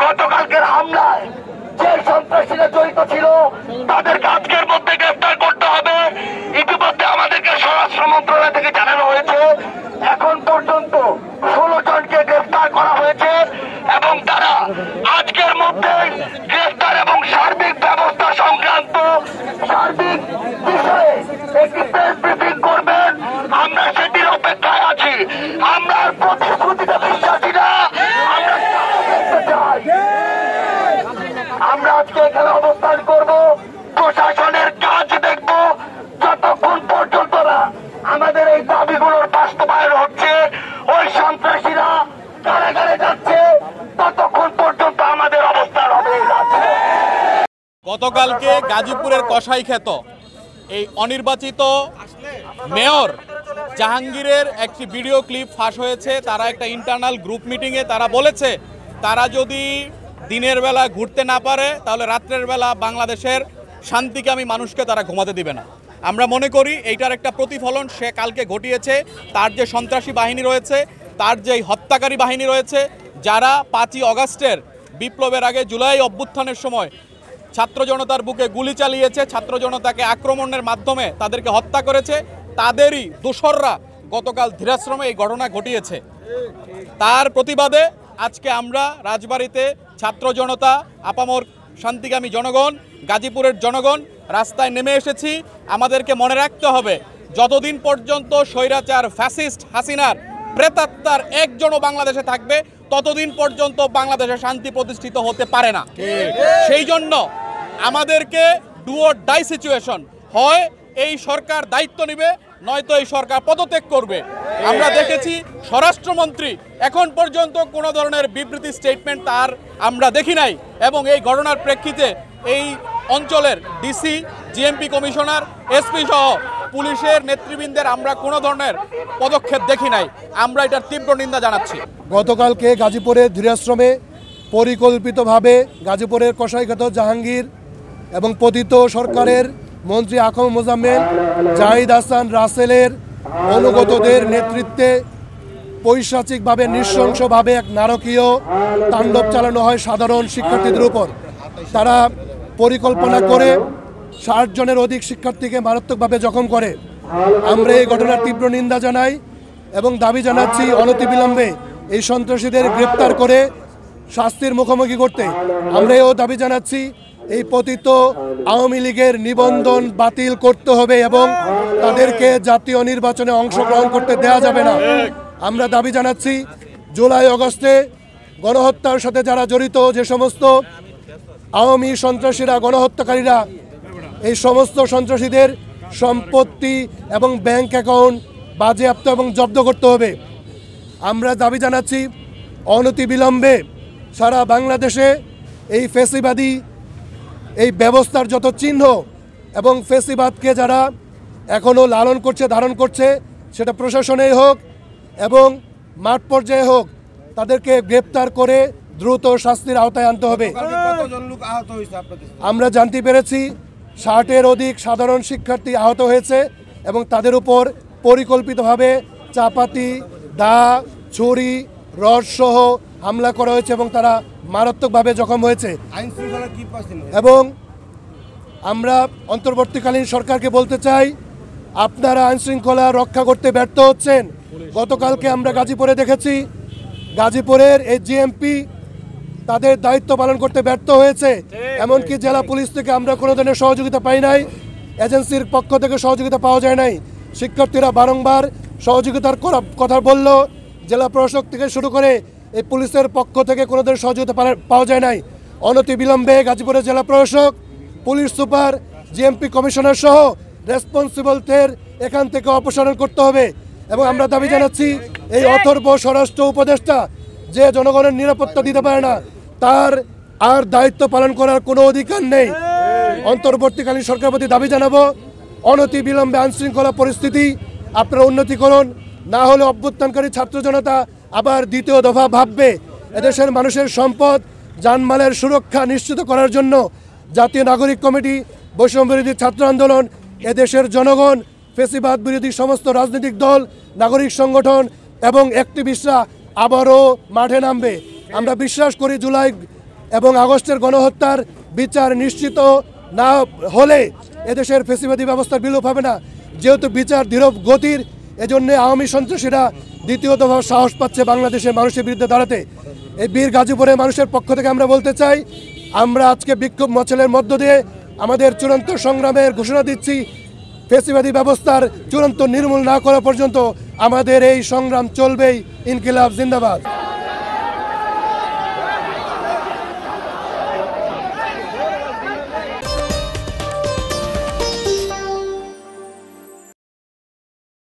গতকালকের হামলায় যে সন্ত্রাসীরা জড়িত ছিল তাদেরকে আজকের মধ্যে গ্রেফতার করতে হবে। ইতিমধ্যে আমাদেরকে স্বরাষ্ট্র মন্ত্রণালয় থেকে জানানো হয়েছে এখন পর্যন্ত 16 জনকে গ্রেফতার করা হয়েছে এবং তারা আজকের মধ্যে গ্রেফতার এবং সার্বিক ব্যবস্থা সংক্রান্ত সার্বিক বিষয়ে একটি প্রেস ব্রিফিং করবেন। আমরা সেটির অপেক্ষায় আছি। আমরা প্রতিশ্রুতিতে বিশ্বাসী না, আমরা দেখতে চাই। আমরা আজকে এখানে অবস্থান করব, প্রশাসনের কাজ দেখব যতক্ষণ পর্যন্ত না আমাদের এই দাবিগুলোর বাস্তবায়ন হচ্ছে, ওই সন্ত্রাসীরা কারাগারে যাচ্ছে, ততক্ষণ পর্যন্ত আমাদের অবস্থান হবে। গতকালকে গাজীপুরের কসাইখ্যাত এই অনির্বাচিত মেয়র জাহাঙ্গীরের একটি ভিডিও ক্লিপ ফাঁস হয়েছে। তারা একটা ইন্টারনাল গ্রুপ মিটিংয়ে তারা বলেছে তারা যদি দিনের বেলা ঘুরতে না পারে তাহলে রাত্রের বেলা বাংলাদেশের শান্তিকামী মানুষকে তারা ঘুমাতে দিবে না। আমরা মনে করি এইটার একটা প্রতিফলন সে কালকে ঘটিয়েছে। তার যে সন্ত্রাসী বাহিনী রয়েছে, তার যে হত্যাকারী বাহিনী রয়েছে, যারা 5ই অগাস্টের বিপ্লবের আগে জুলাই অভ্যুত্থানের সময় ছাত্র জনতার বুকে গুলি চালিয়েছে, ছাত্র জনতাকে আক্রমণের মাধ্যমে তাদেরকে হত্যা করেছে, তাদেরই দোসররা গতকাল ধীরাশ্রমে এই ঘটনা ঘটিয়েছে। তার প্রতিবাদে আজকে আমরা রাজবাড়ীতে ছাত্র জনতা, আপামর শান্তিকামী জনগণ, গাজীপুরের জনগণ রাস্তায় নেমে এসেছি। আমাদেরকে মনে রাখতে হবে যতদিন পর্যন্ত স্বৈরাচার ফ্যাসিস্ট হাসিনার প্রেতাত্মার একজনও বাংলাদেশে থাকবে ততদিন পর্যন্ত বাংলাদেশে শান্তি প্রতিষ্ঠিত হতে পারে না। সেই জন্য আমাদেরকে ডু অর ডাই সিচুয়েশন, হয় এই সরকার দায়িত্ব নেবে নয়তো এই সরকার পদত্যাগ করবে। আমরা দেখেছি স্বরাষ্ট্রমন্ত্রী এখন পর্যন্ত কোনো ধরনের বিবৃতি স্টেটমেন্ট তার আমরা দেখি নাই এবং এই ঘটনার প্রেক্ষিতে এই অঞ্চলের ডিসি, জিএমপি কমিশনার, এসপি সহ পুলিশের নেতৃবৃন্দের আমরা কোনো ধরনের পদক্ষেপ দেখি নাই। আমরা এটার তীব্র নিন্দা জানাচ্ছি। গতকালকে গাজীপুরের ধীরাশ্রমে পরিকল্পিতভাবে গাজীপুরের কসাইখ্যাত জাহাঙ্গীর এবং পতিত সরকারের মন্ত্রী আকম মোজাম্মেল, জাহিদ হাসান রাসেলের অনুগতদের নেতৃত্বে পৈশাচিকভাবে নৃশংসভাবে এক নারকীয় তাণ্ডব চালানো হয় সাধারণ শিক্ষার্থীদের উপর। তারা পরিকল্পনা করে 60 জনের অধিক শিক্ষার্থীকে মারাত্মকভাবে জখম করে। আমরা এই ঘটনার তীব্র নিন্দা জানাই এবং দাবি জানাচ্ছি অনতিবিলম্বে এই সন্ত্রাসীদের গ্রেপ্তার করে শাস্তির মুখোমুখি করতে। আমরা এও দাবি জানাচ্ছি এই পতিত আওয়ামী লীগের নিবন্ধন বাতিল করতে হবে এবং তাদেরকে জাতীয় নির্বাচনে অংশগ্রহণ করতে দেয়া যাবে না। আমরা দাবি জানাচ্ছি জুলাই আগস্টে গণহত্যার সাথে যারা জড়িত, যে সমস্ত আওয়ামী সন্ত্রাসীরা, গণহত্যাকারীরা, এই সমস্ত সন্ত্রাসীদের সম্পত্তি এবং ব্যাংক অ্যাকাউন্ট বাজেয়াপ্ত এবং জব্দ করতে হবে। আমরা দাবি জানাচ্ছি অনতিবিলম্বে সারা বাংলাদেশে এই ফ্যাসিবাদী এই ব্যবস্থার যত চিহ্ন এবং ফ্যাসিবাদকে যারা এখনও লালন করছে, ধারণ করছে, সেটা প্রশাসনেই হোক এবং মাঠ পর্যায়ে হোক, তাদেরকে গ্রেপ্তার করে দ্রুত শাস্তির আওতায় আনতে হবে। আমরা জানতে পেরেছি 60-এর অধিক সাধারণ শিক্ষার্থী আহত হয়েছে এবং তাদের উপর পরিকল্পিতভাবে চাপাতি, দা, ছুরি, রড সহ হামলা করা হয়েছে এবং তারা মারাত্মকভাবে জখম হয়েছে। এবং আমরা অন্তর্বর্তীকালীন সরকারকে বলতে চাই, আপনারা আইনশৃঙ্খলা রক্ষা করতে ব্যর্থ হচ্ছেন। গতকালকে আমরা গাজীপুরে দেখেছি গাজীপুরের এই জিএমপি তাদের দায়িত্ব পালন করতে ব্যর্থ হয়েছে। এমনকি জেলা পুলিশ থেকে আমরা কোনো ধরনের সহযোগিতা পাই নাই, এজেন্সির পক্ষ থেকে সহযোগিতা পাওয়া যায় নাই। শিক্ষার্থীরা বারংবার সহযোগিতার কথা বলল, জেলা প্রশাসক থেকে শুরু করে এই পুলিশের পক্ষ থেকে কোনো ধরনের সহযোগিতা পাওয়া যায় নাই। অনতিবিলম্বে গাজীপুরের জেলা প্রশাসক, পুলিশ সুপার, জিএমপি কমিশনার সহ রেসপন্সিবলদের এখান থেকে অপসারণ করতে হবে। এবং আমরা দাবি জানাচ্ছি এই অথর্ব স্বরাষ্ট্র উপদেষ্টা যে জনগণের নিরাপত্তা দিতে পারে না, তার আর দায়িত্ব পালন করার কোনো অধিকার নেই। অন্তর্বর্তীকালীন সরকারের প্রতি দাবি জানাবো অনতিবিলম্বে আইনশৃঙ্খলা পরিস্থিতি আপনারা উন্নতি করুন, না হলে অভ্যুত্থানকারী ছাত্র জনতা আবার দ্বিতীয় দফা ভাববে। এদেশের মানুষের সম্পদ, জানমালের সুরক্ষা নিশ্চিত করার জন্য জাতীয় নাগরিক কমিটি, বৈষম্য বিরোধী ছাত্র আন্দোলন, এদেশের জনগণ, ফ্যাসিবাদ বিরোধী সমস্ত রাজনৈতিক দল, নাগরিক সংগঠন এবং অ্যাক্টিভিস্টরা আবারও মাঠে নামবে। আমরা বিশ্বাস করি জুলাই এবং আগস্টের গণহত্যার বিচার নিশ্চিত না হলে এদেশের ফ্যাসিবাদী ব্যবস্থার বিলোপ হবে না। যেহেতু বিচার ধীর গতির, এজন্য আওয়ামী সন্ত্রাসীরা দ্বিতীয়তভাবে সাহস পাচ্ছে বাংলাদেশের মানুষের বিরুদ্ধে দাঁড়াতে। এই বীর গাজীপুরের মানুষের পক্ষ থেকে আমরা বলতে চাই, আমরা আজকে বিক্ষোভ মিছিলের মধ্য দিয়ে আমাদের চূড়ান্ত সংগ্রামের ঘোষণা দিচ্ছি। ফ্যাসিবাদী ব্যবস্থার চূড়ান্ত নির্মূল না করা পর্যন্ত আমাদের এই সংগ্রাম চলবেই। ইনকিলাব জিন্দাবাদ।